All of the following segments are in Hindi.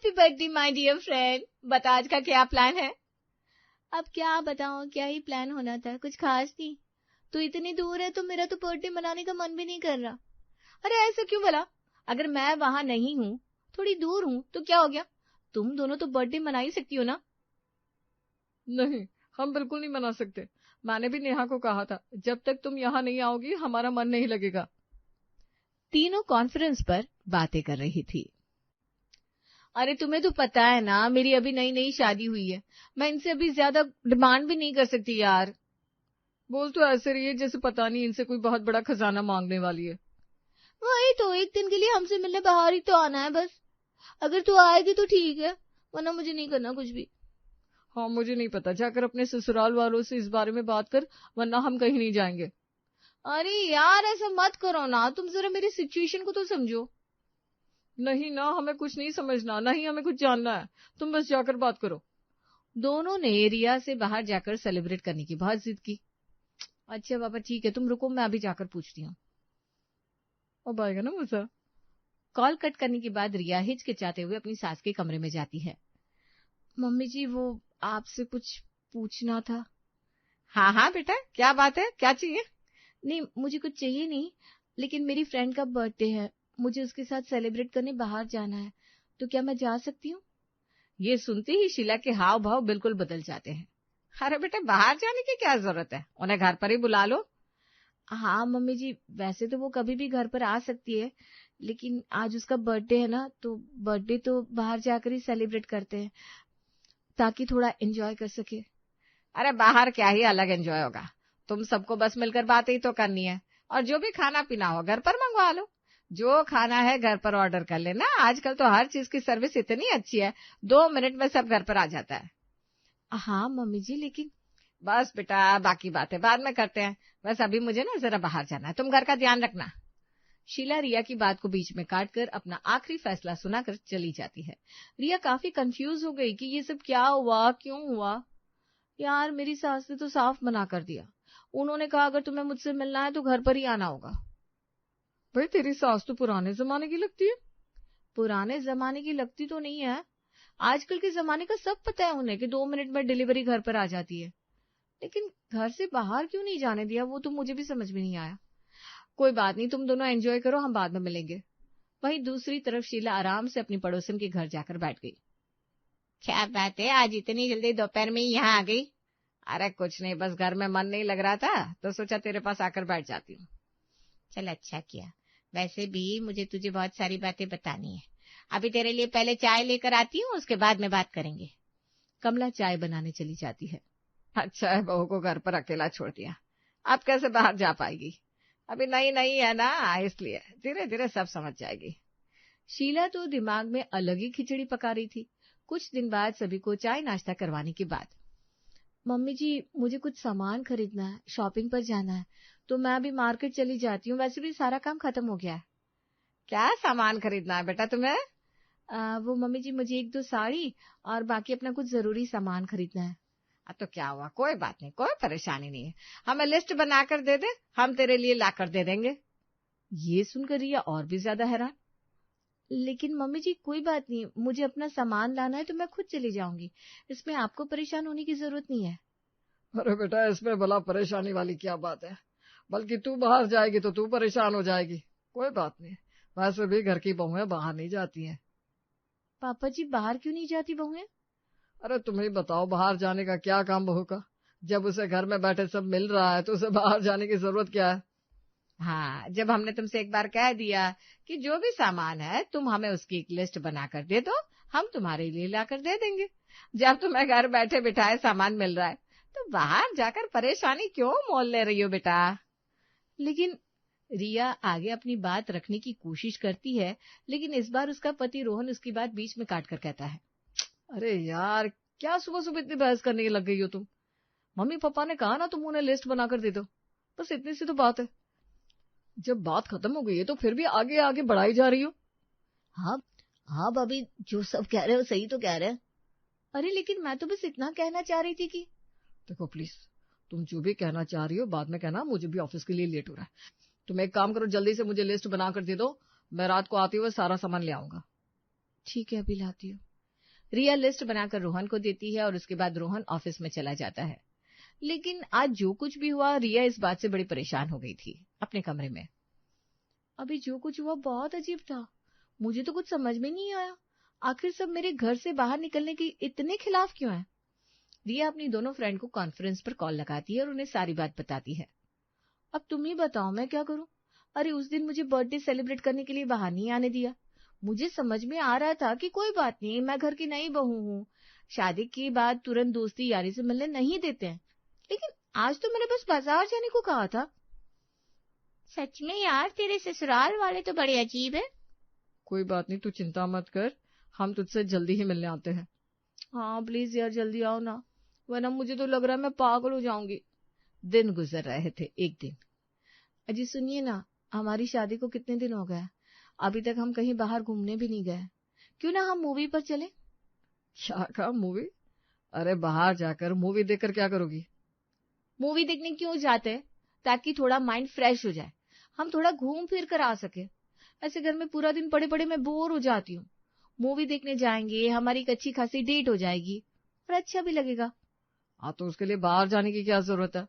Happy birthday my dear friend. बता आज का क्या प्लान है? अब क्या बताऊं, क्या ही प्लान होना था, कुछ खास नहीं। तू इतनी दूर है तो मेरा तो बर्थडे मनाने का मन भी नहीं कर रहा। अरे ऐसा क्यों भला? अगर मैं वहां नहीं हूँ, थोड़ी दूर हूँ, तो क्या हो गया? तुम दोनों तो बर्थडे मना ही सकती हो ना। नहीं, हम बिल्कुल नहीं मना सकते। मैंने भी नेहा को कहा था, जब तक तुम यहाँ नहीं आओगी हमारा मन नहीं लगेगा। तीनों कॉन्फ्रेंस पर बातें कर रही थी। अरे तुम्हें तो पता है ना, मेरी अभी नई नई शादी हुई है। मैं इनसे अभी ज्यादा डिमांड भी नहीं कर सकती यार। बोल तो ऐसे रही है जैसे पता नहीं इनसे कोई बहुत बड़ा खजाना मांगने वाली है। वही तो, एक दिन के लिए हमसे मिलने बाहर ही तो आना है बस। अगर तू आएगी तो ठीक है, वरना मुझे नहीं करना कुछ भी। हाँ, मुझे नहीं पता, जाकर अपने ससुराल वालों से इस बारे में बात कर, वरना हम कहीं नहीं जाएंगे। अरे यार ऐसा मत करो ना, तुम जरा मेरी सिचुएशन को तो समझो। नहीं ना, हमें कुछ नहीं समझना, नहीं हमें कुछ जानना है, तुम बस जाकर बात करो। दोनों ने रिया से बाहर जाकर सेलिब्रेट करने की बहुत जिद की। अच्छा पापा ठीक है, तुम रुको, मैं अभी जाकर पूछती हूँ। अब आएगा ना मजा। कॉल कट करने के बाद रिया हिचकिचाते हुए अपनी सास के कमरे में जाती है। मम्मी जी वो आपसे कुछ पूछना था। हाँ हाँ बेटा, क्या बात है, क्या चाहिए? नहीं मुझे कुछ चाहिए नहीं, लेकिन मेरी फ्रेंड का बर्थडे है, मुझे उसके साथ सेलिब्रेट करने बाहर जाना है, तो क्या मैं जा सकती हूँ? ये सुनते ही शीला के हाव भाव बिल्कुल बदल जाते हैं। अरे बेटा, बाहर जाने की क्या जरूरत है, उन्हें घर पर ही बुला लो। हाँ मम्मी जी, वैसे तो वो कभी भी घर पर आ सकती है, लेकिन आज उसका बर्थडे है ना, तो बर्थडे तो बाहर जाकर ही सेलिब्रेट करते हैं, ताकि थोड़ा एंजॉय कर सके। अरे बाहर क्या ही अलग एंजॉय होगा, तुम सबको बस मिलकर बातें ही तो करनी है, और जो भी खाना पीना हो घर पर मंगवा लो। जो खाना है घर पर ऑर्डर कर लेना, आजकल तो हर चीज की सर्विस इतनी अच्छी है, 2 मिनट में सब घर पर आ जाता है। हाँ मम्मी जी, लेकिन बस बेटा, बाकी बातें बाद में करते हैं, बस अभी मुझे ना जरा बाहर जाना है, तुम घर का ध्यान रखना। शीला रिया की बात को बीच में काटकर अपना आखिरी फैसला सुनाकर चली जाती है। रिया काफी कंफ्यूज हो गई कि ये सब क्या हुआ, क्यों हुआ। यार मेरी सास ने तो साफ मना कर दिया, उन्होंने कहा अगर तुम्हें मुझसे मिलना है तो घर पर ही आना होगा। भाई तेरी सास तो पुराने जमाने की लगती है। पुराने जमाने की लगती तो नहीं है, आजकल के जमाने का सब पता है उन्हें कि 2 मिनट में डिलीवरी घर पर आ जाती है, लेकिन घर से बाहर क्यों नहीं जाने दिया, वो तो मुझे भी समझ में नहीं आया। कोई बात नहीं, तुम दोनों एंजॉय करो, हम बाद में मिलेंगे। वहीं दूसरी तरफ शीला आराम से अपनी पड़ोसन के घर जाकर बैठ गई। क्या बात है, आज इतनी जल्दी दोपहर में ही यहाँ आ गई? अरे कुछ नहीं, बस घर में मन नहीं लग रहा था तो सोचा तेरे पास आकर बैठ जाती हूँ। चल अच्छा किया, वैसे भी मुझे तुझे बहुत सारी बातें बतानी है। अभी तेरे लिए पहले चाय लेकर आती हूँ, उसके बाद में बात करेंगे। कमला चाय बनाने चली जाती है। अच्छा है, बहू को घर पर अकेला छोड़ दिया, अब कैसे बाहर जा पाएगी, अभी नई नई है ना, इसलिए धीरे धीरे सब समझ जाएगी। शीला तो दिमाग में अलग ही खिचड़ी पका रही थी। कुछ दिन बाद सभी को चाय नाश्ता करवाने के बाद, मम्मी जी मुझे कुछ सामान खरीदना है, शॉपिंग पर जाना है, तो मैं अभी मार्केट चली जाती हूँ, वैसे भी सारा काम खत्म हो गया है। क्या सामान खरीदना है बेटा तुम्हें? वो मम्मी जी मुझे 1-2 साड़ी और बाकी अपना कुछ जरूरी सामान खरीदना है। तो क्या हुआ, कोई बात नहीं, कोई परेशानी नहीं है, हमें लिस्ट बनाकर दे दे, हम तेरे लिए लाकर दे देंगे। ये सुनकर रिया और भी ज्यादा हैरान। लेकिन मम्मी जी कोई बात नहीं, मुझे अपना सामान लाना है तो मैं खुद चली जाऊंगी, इसमें आपको परेशान होने की जरूरत नहीं है। अरे बेटा, इसमें भला परेशानी वाली क्या बात है, बल्कि तू बाहर जाएगी तो तू परेशान हो जाएगी, कोई बात नहीं, वैसे भी घर की बहुएं बाहर नहीं जाती हैं। पापा जी बाहर क्यों नहीं जाती बहुएं? अरे तुम ही बताओ, बाहर जाने का क्या काम बहू का, जब उसे घर में बैठे सब मिल रहा है तो उसे बाहर जाने की जरूरत क्या है। हाँ, जब हमने तुमसे एक बार कह दिया कि जो भी सामान है तुम हमें उसकी एक लिस्ट बनाकर दे दो, हम तुम्हारे लिए लाकर दे देंगे। जब तुम्हें घर बैठे बिठाए सामान मिल रहा है तो बाहर जाकर परेशानी क्यों मोल ले रही हो बेटा। लेकिन रिया आगे अपनी बात रखने की कोशिश करती है, लेकिन इस बार उसका पति रोहन उसकी बात बीच में काट कर कहता है। अरे यार, क्या सुबह सुबह इतनी बहस करने लग गई हो तुम, मम्मी पापा ने कहा ना तुम उन्हें लिस्ट बनाकर दे दो, बस इतनी सी तो बात है, जब बात खत्म हो गई है तो फिर भी आगे आगे बढ़ाई जा रही हो। हाँ हाँ भाभी, जो सब कह रहे हो सही तो कह रहे हैं। अरे लेकिन मैं तो बस इतना कहना चाह रही थी कि देखो प्लीज, तुम जो भी कहना चाह रही हो बाद में कहना, मुझे भी ऑफिस के लिए लेट हो रहा है, तुम एक काम करो, जल्दी से मुझे लिस्ट बनाकर दे दो, मैं रात को आते हुए सारा सामान ले आऊंगा। ठीक है अभी लाती हूँ। रिया लिस्ट बनाकर रोहन को देती है और उसके बाद रोहन ऑफिस में चला जाता है। लेकिन आज जो कुछ भी हुआ, रिया इस बात से बड़ी परेशान हो गई थी अपने कमरे में। अभी जो कुछ हुआ बहुत अजीब था, मुझे तो कुछ समझ में नहीं आया। आखिर सब मेरे घर से बाहर निकलने के इतने खिलाफ क्यों हैं? रिया अपनी दोनों फ्रेंड को कॉन्फ्रेंस पर कॉल लगाती है और उन्हें सारी बात बताती है। अब तुम ही बताओ मैं क्या करूं? अरे उस दिन मुझे बर्थडे सेलिब्रेट करने के लिए बाहर नहीं आने दिया। मुझे समझ में आ रहा था कि कोई बात नहीं, मैं घर की नई बहू हूँ, शादी के बाद तुरंत दोस्ती यारी से मिलने नहीं देते हैं, लेकिन आज तो मैंने बस बाजार जाने को कहा था। सच में यार, तेरे ससुराल वाले तो बड़े अजीब है। कोई बात नहीं, तू चिंता मत कर, हम तुझसे जल्दी ही मिलने आते हैं। हाँ प्लीज यार जल्दी आओ ना, वरना मुझे तो लग रहा है मैं पागल हो जाऊंगी। दिन गुजर रहे थे। एक दिन, अजी सुनिए ना, हमारी शादी को कितने दिन हो गए, अभी तक हम कहीं बाहर घूमने भी नहीं गए। क्यों ना हम मूवी पर चले? क्या कहा, मूवी? अरे बाहर जाकर मूवी देखकर क्या करोगी? मूवी देखने क्यों जाते हैं? ताकि थोड़ा माइंड फ्रेश हो जाए, हम थोड़ा घूम फिर कर आ सके। ऐसे घर में पूरा दिन पड़े पड़े मैं बोर हो जाती हूँ। मूवी देखने जाएंगे, हमारी एक अच्छी खासी डेट हो जाएगी और अच्छा भी लगेगा। हाँ तो उसके लिए बाहर जाने की क्या जरूरत है?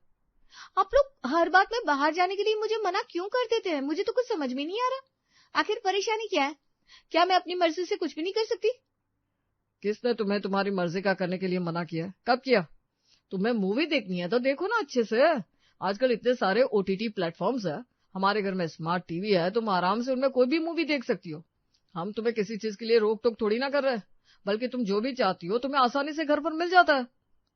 आप लोग हर बात में बाहर जाने के लिए मुझे मना क्यों कर देते हैं? मुझे तो कुछ समझ में नहीं आ रहा। आखिर परेशानी क्या है? क्या मैं अपनी मर्जी से कुछ भी नहीं कर सकती? किसने तुम्हें तुम्हारी मर्जी का करने के लिए मना किया? कब किया? तुम्हें मूवी देखनी है तो देखो ना अच्छे से। आजकल इतने सारे ओटीटी प्लेटफॉर्म्स है, हमारे घर में स्मार्ट टीवी है, तुम आराम से उनमें कोई भी मूवी देख सकती हो। हम तुम्हें किसी चीज के लिए रोक टोक थोड़ी ना कर रहे, बल्कि तुम जो भी चाहती हो तुम्हें आसानी से घर पर मिल जाता है।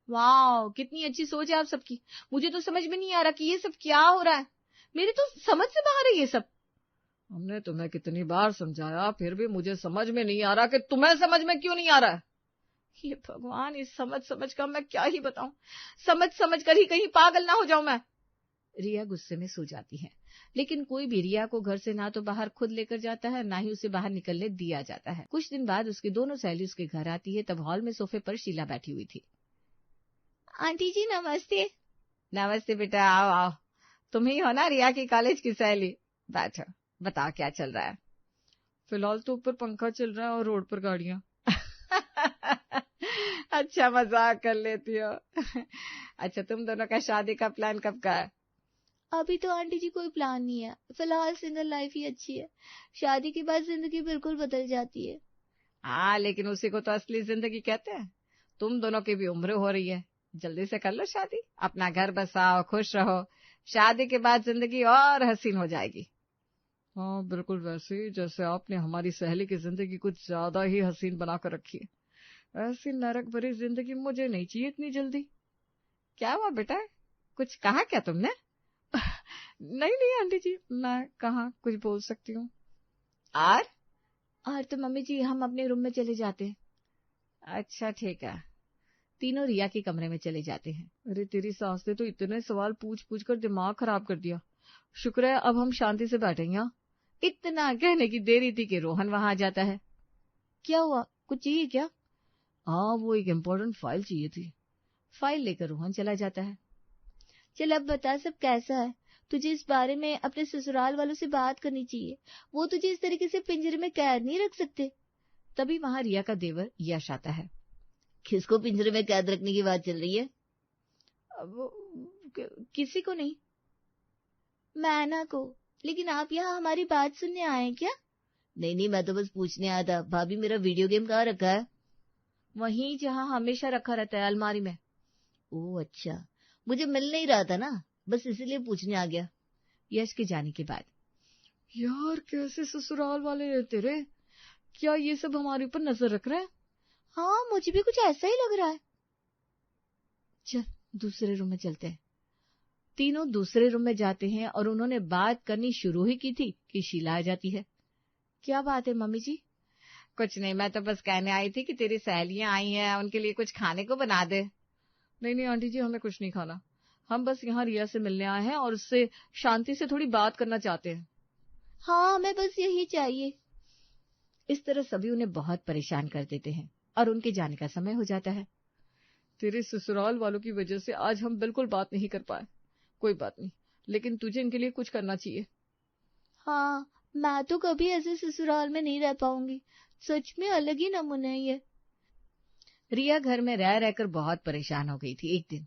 वाह, कितनी अच्छी सोच है आप सबकी। मुझे तो समझ में नहीं आ रहा कि ये सब क्या हो रहा है। मेरी तो समझ से बाहर है ये सब। हमने तुम्हें कितनी बार समझाया, फिर भी मुझे समझ में नहीं आ रहा कि तुम्हें समझ में क्यों नहीं आ रहा है। ये भगवान, इस समझ समझ का मैं क्या ही बताऊं। समझ समझ कर ही कहीं पागल ना हो जाऊं मैं। रिया गुस्से में सो जाती है, लेकिन कोई भी रिया को घर से ना तो बाहर खुद लेकर जाता है, ना ही उसे बाहर निकलने दिया जाता है। कुछ दिन बाद उसकी दोनों सहेली उसके घर आती है। तब हॉल में सोफे पर शीला बैठी हुई थी। आंटी जी नमस्ते। नमस्ते बेटा, आओ आओ। तुम ही हो ना रिया की कॉलेज की सहेली? बैठो, बताओ क्या चल रहा है? फिलहाल तो ऊपर पंखा चल रहा है और रोड पर गाड़ियां। अच्छा मजाक कर लेती हो। अच्छा, तुम दोनों का शादी का प्लान कब का है? अभी तो आंटी जी कोई प्लान नहीं है, फिलहाल सिंगल लाइफ ही अच्छी है। शादी के बाद जिंदगी बिल्कुल बदल जाती है। हाँ, लेकिन उसी को तो असली जिंदगी कहते हैं। तुम दोनों की भी उम्र हो रही है, जल्दी से कर लो शादी, अपना घर बसाओ, खुश रहो। शादी के बाद जिंदगी और हसीन हो जाएगी। हाँ बिल्कुल वैसे ही जैसे आपने हमारी सहेली की जिंदगी कुछ ज्यादा ही हसीन बनाकर रखी है। ऐसी नरक भरी जिंदगी मुझे नहीं चाहिए इतनी जल्दी। क्या हुआ बेटा, कुछ कहा क्या तुमने? नहीं नहीं आंटी जी, मैं कहाँ कुछ बोल सकती हूँ। और तो मम्मी जी, हम अपने रूम में चले जाते हैं। अच्छा ठीक है। तीनों रिया के कमरे में चले जाते हैं। अरे तेरी सास ने तो इतने सवाल पूछ पूछ कर दिमाग खराब कर दिया। शुक्र है अब हम शांति से बैठेंगे। यहाँ इतना कहने की देरी थी कि रोहन वहां आ जाता है। क्या हुआ, कुछ चाहिए क्या? हाँ, वो एक इम्पोर्टेंट फाइल चाहिए थी। फाइल लेकर रोहन चला जाता है। चल अब बता सब कैसा है। तुझे इस बारे में अपने ससुराल वालों से बात करनी चाहिए, वो तुझे इस तरीके से पिंजरे में कैद नहीं रख सकते। तभी वहां रिया का देवर यश आता है। किसको पिंजरे में कैद रखने की बात चल रही है? किसी को नहीं। मैना को। लेकिन आप यहाँ हमारी बात सुनने आए हैं क्या? नहीं नहीं, मैं तो बस पूछने आया था। भाभी मेरा वीडियो गेम कहाँ रखा है? वहीं जहाँ हमेशा रखा रहता है, अलमारी में। ओह अच्छा, मुझे मिल नहीं रहा था ना, बस इसीलिए पूछने आ गया। यश के जाने के बाद, यार कैसे ससुराल वाले हैं तेरे, क्या ये सब हमारे ऊपर नजर रख रहे हैं? हाँ मुझे भी कुछ ऐसा ही लग रहा है। चल दूसरे रूम में चलते हैं। तीनों दूसरे रूम में जाते हैं और उन्होंने बात करनी शुरू ही की थी कि शीला आ जाती है। क्या बात है मम्मी जी? कुछ नहीं, मैं तो बस कहने आई थी कि तेरी सहेलियां आई हैं, उनके लिए कुछ खाने को बना दे। नहीं नहीं आंटी जी, हमें कुछ नहीं खाना, हम बस यहाँ रिया से मिलने आए हैं और उससे शांति से थोड़ी बात करना चाहते हैं। हाँ हमें बस यही चाहिए। इस तरह सभी उन्हें बहुत परेशान कर देते हैं और उनके जाने का समय हो जाता है। तेरे ससुराल वालों की वजह से आज हम बिल्कुल बात नहीं कर पाए। कोई बात नहीं, लेकिन तुझे इनके लिए कुछ करना चाहिए। हाँ, मैं तो कभी ऐसे ससुराल में नहीं रह पाऊंगी, सच में अलग ही नमूना है ये। रिया घर में रह रहकर बहुत परेशान हो गई थी। एक दिन,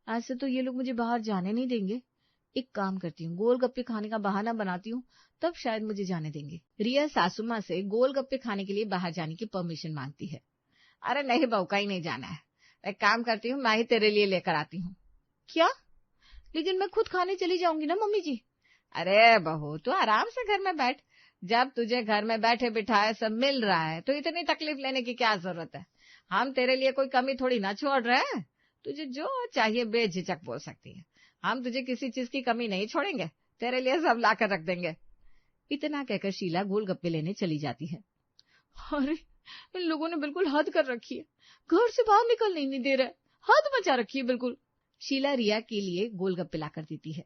आज से तो ये लोग मुझे बाहर जाने नहीं देंगे। एक काम करती हूँ, गोलगप्पे खाने का बहाना बनाती हूँ, तब शायद मुझे जाने देंगे। रिया सासू माँ से गोलगप्पे खाने के लिए बाहर जाने की परमिशन मांगती है। अरे नहीं बहू, कहीं नहीं जाना है। एक काम करती हूँ, मैं ही तेरे लिए लेकर आती हूँ। क्या? लेकिन मैं खुद खाने चली जाऊंगी ना मम्मी जी। अरे बहू, तू आराम से घर में बैठ। जब तुझे घर में बैठे बिठाए सब मिल रहा है तो इतनी तकलीफ लेने की क्या जरूरत है। हम तेरे लिए कोई कमी थोड़ी ना छोड़ रहे हैं। तुझे जो चाहिए बेझिझक बोल सकती है। हम तुझे किसी चीज की कमी नहीं छोड़ेंगे, तेरे लिए सब लाकर रख देंगे। इतना कहकर शीला गोलगप्पे लेने चली जाती है। अरे, इन लोगों ने बिल्कुल हद कर रखी है, घर से बाहर निकलने नहीं दे रहे, हद मचा रखी है बिल्कुल। शीला रिया के लिए गोलगप्पे लाकर देती है।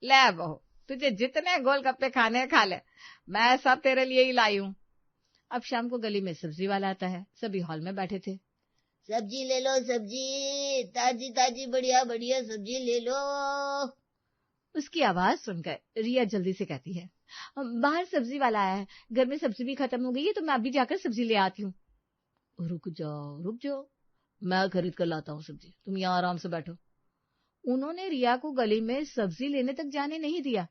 ले बहू, तुझे जितने गोलगप्पे खाने खा ले, मैं सब तेरे लिए ही लाई हूँ। अब शाम को गली में सब्जी वाला आता है। सभी हॉल में बैठे थे। सब्जी ले लो, सब्जी ताजी ताजी बढ़िया बढ़िया सब्जी ले लो। उसकी आवाज सुनकर रिया जल्दी से कहती है, बाहर सब्जी वाला आया है, घर में सब्जी भी खत्म हो गई है, तो मैं अभी जाकर सब्जी ले आती हूँ। रुक जाओ, मैं खरीद कर लाता हूँ सब्जी, तुम यहाँ आराम से बैठो। उन्होंने रिया को गली में सब्जी लेने तक जाने नहीं दिया।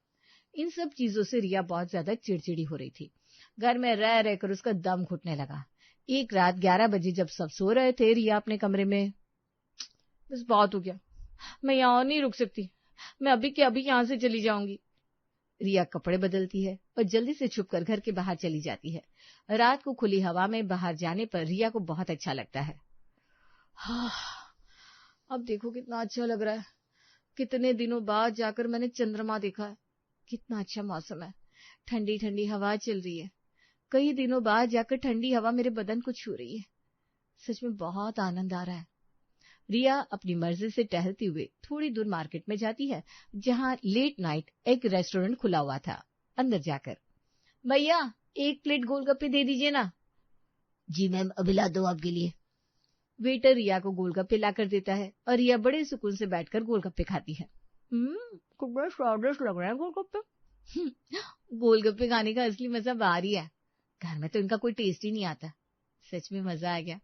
इन सब चीजों से रिया बहुत ज्यादा चिड़चिड़ी हो रही थी। घर में रह रहकर उसका दम घुटने लगा। एक रात 11 बजे जब सब सो रहे थे, रिया अपने कमरे में, बस बहुत हो गया, मैं यहाँ नहीं रुक सकती, मैं अभी के अभी यहाँ से चली जाऊंगी। रिया कपड़े बदलती है और जल्दी से छुपकर घर के बाहर चली जाती है। रात को खुली हवा में बाहर जाने पर रिया को बहुत अच्छा लगता है। अब देखो कितना अच्छा लग रहा है। कितने दिनों बाद जाकर मैंने चंद्रमा देखा है। कितना अच्छा मौसम है, ठंडी ठंडी हवा चल रही है। कई दिनों बाद जाकर ठंडी हवा मेरे बदन को छू रही है। सच में बहुत आनंद आ रहा है। रिया अपनी मर्जी से टहलती हुए थोड़ी दूर मार्केट में जाती है, जहाँ लेट नाइट एक रेस्टोरेंट खुला हुआ था। अंदर जाकर, भैया 1 प्लेट गोलगप्पे दे दीजिए ना। जी मैम, अभी ला दो आपके लिए। वेटर रिया को गोलगप्पे लाकर देता है और रिया बड़े सुकून से बैठकर गोलगप्पे खाती है। कितना स्वादिष्ट लग रहा है गोलगप्पे। गोलगप्पे खाने का असली मजा बाहर ही है, घर में तो इनका कोई टेस्ट ही नहीं आता। सच में मजा आ गया।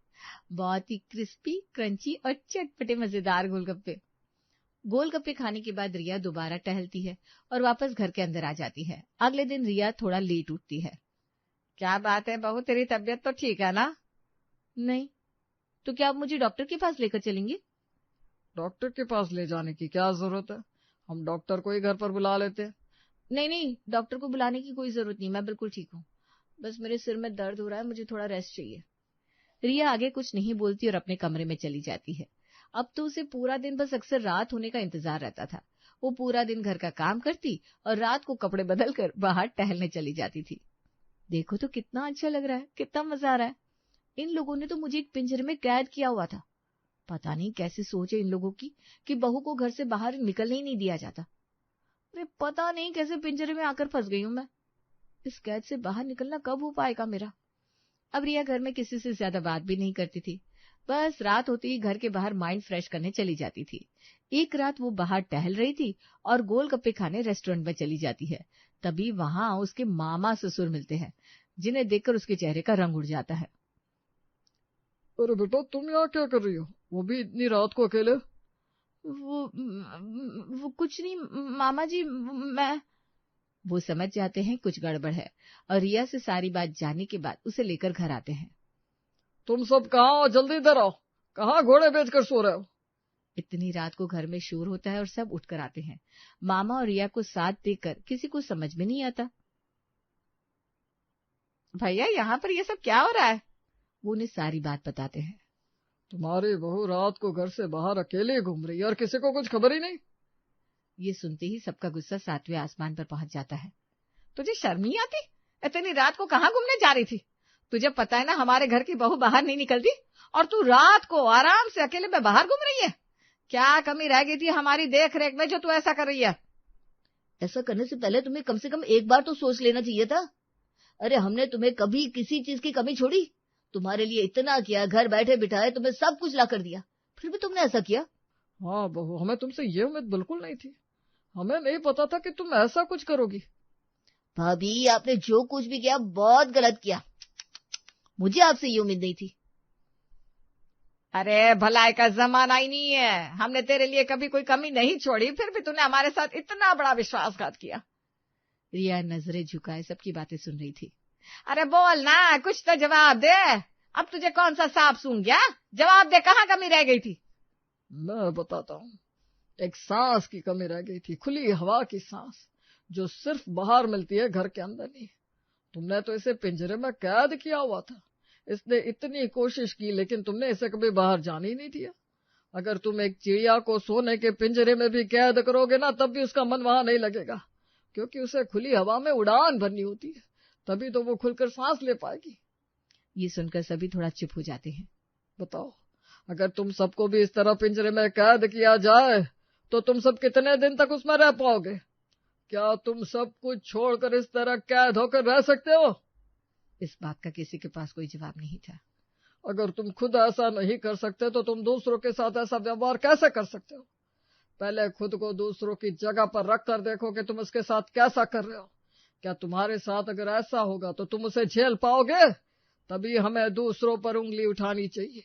बहुत ही क्रिस्पी, क्रंची और चटपटे मजेदार गोलगप्पे। गोलगप्पे खाने के बाद रिया दोबारा टहलती है और वापस घर के अंदर आ जाती है। अगले दिन रिया थोड़ा लेट उठती है। क्या बात है बहू, तेरी तबीयत तो ठीक है ना? नहीं, तो क्या आप मुझे डॉक्टर के पास लेकर चलेंगे? डॉक्टर के पास ले जाने की क्या जरूरत है, हम डॉक्टर को ही घर पर बुला लेते हैं। नहीं, डॉक्टर को बुलाने की कोई जरूरत नहीं, मैं बिल्कुल ठीक हूँ। बस मेरे सिर में दर्द हो रहा है, मुझे थोड़ा रेस्ट चाहिए। रिया आगे कुछ नहीं बोलती और अपने कमरे में चली जाती है। अब तो उसे पूरा दिन बस अक्सर रात होने का इंतजार रहता था। वो पूरा दिन घर का काम करती और रात को कपड़े बदलकर बाहर टहलने चली जाती थी। देखो तो कितना अच्छा लग रहा है, कितना मजा आ रहा है। इन लोगों ने तो मुझे एक पिंजरे में कैद किया हुआ था। पता नहीं कैसी सोच है इन लोगों की कि बहू को घर से बाहर निकलने ही नहीं दिया जाता। अरे पता नहीं कैसे पिंजरे में आकर फंस गई हूं मैं। इस कैद से बाहर निकलना कब हो पाएगा मेरा? अब रिया घर में किसी से ज्यादा बात भी नहीं करती थी। बस रात होती ही घर के बाहर माइंड फ्रेश करने चली जाती थी। एक रात वो बाहर टहल रही थी और गोलगप्पे खाने रेस्टोरेंट में चली जाती है। तभी वहां उसके मामा ससुर मिलते हैं, जिन्हें देखकर उसके चेहरे का रंग उड़ जाता है। अरे बेटा, तुम यहाँ क्या कर रही हो, वो भी इतनी रात को अकेले? वो कुछ नहीं मामा जी, मैं। वो समझ जाते हैं कुछ गड़बड़ है और रिया से सारी बात जानने के बाद उसे लेकर घर आते हैं। तुम सब कहाँ हो, जल्दी इधर आओ, कहाँ घोड़े बेचकर सो रहे हो? इतनी रात को घर में शोर होता है और सब उठकर आते हैं। मामा और रिया को साथ देखकर किसी को समझ में नहीं आता। भैया यहाँ पर ये सब क्या हो रहा है? वो उन्हें सारी बात बताते हैं। तुम्हारी बहू रात को घर से बाहर अकेले घूम रही है और किसी को कुछ खबर ही नहीं। ये सुनते ही सबका गुस्सा 7वें आसमान पर पहुंच जाता है। तुझे शर्म नहीं आती? इतनी रात को कहाँ घूमने जा रही थी? तुझे पता है ना हमारे घर की बहू बाहर नहीं निकलती, और तू रात को आराम से अकेले में बाहर घूम रही है। क्या कमी रह गई थी हमारी देख रेख में जो तू ऐसा कर रही है? ऐसा करने से पहले तुम्हें कम से कम एक बार तो सोच लेना चाहिए था। अरे हमने तुम्हें कभी किसी चीज की कमी छोड़ी? तुम्हारे लिए इतना किया, घर बैठे बिठाए, तुम्हें सब कुछ ला कर दिया, फिर भी तुमने ऐसा किया। हाँ बहू, हमें तुमसे ये उम्मीद बिल्कुल नहीं थी। हमें नहीं पता था कि तुम ऐसा कुछ करोगी। भाभी, आपने जो कुछ भी किया बहुत गलत किया, मुझे आपसे ये उम्मीद नहीं थी। अरे भलाई का जमाना ही नहीं है, हमने तेरे लिए कभी कोई कमी नहीं छोड़ी, फिर भी तूने हमारे साथ इतना बड़ा विश्वासघात किया। रिया नजरें झुकाए सबकी बातें सुन रही थी। अरे बोल ना, कुछ तो जवाब दे। अब तुझे कौन सा सांप सूंघ गया? जवाब दे, कहाँ कमी रह गई थी? मैं बताता हूँ। एक सांस की कमी रह गई थी, खुली हवा की सांस, जो सिर्फ बाहर मिलती है, घर के अंदर नहीं। तुमने तो इसे पिंजरे में कैद किया हुआ था। इसने इतनी कोशिश की, लेकिन तुमने इसे कभी बाहर जाने ही नहीं दिया। अगर तुम एक चिड़िया को सोने के पिंजरे में भी कैद करोगे ना, तब भी उसका मन वहां नहीं लगेगा, क्योंकि उसे खुली हवा में उड़ान भरनी होती है, तभी तो वो खुलकर सांस ले पाएगी। ये सुनकर सभी थोड़ा चुप हो जाते हैं। बताओ, अगर तुम सबको भी इस तरह पिंजरे में कैद किया जाए तो तुम सब कितने दिन तक उसमें रह पाओगे? क्या तुम सब कुछ छोड़कर इस तरह कैद होकर रह सकते हो? इस बात का किसी के पास कोई जवाब नहीं था। अगर तुम खुद ऐसा नहीं कर सकते तो तुम दूसरों के साथ ऐसा व्यवहार कैसे कर सकते हो? पहले खुद को दूसरों की जगह पर रख कर देखो कि तुम उसके साथ कैसा कर रहे हो। क्या तुम्हारे साथ अगर ऐसा होगा तो तुम उसे झेल पाओगे? तभी हमें दूसरों पर उंगली उठानी चाहिए।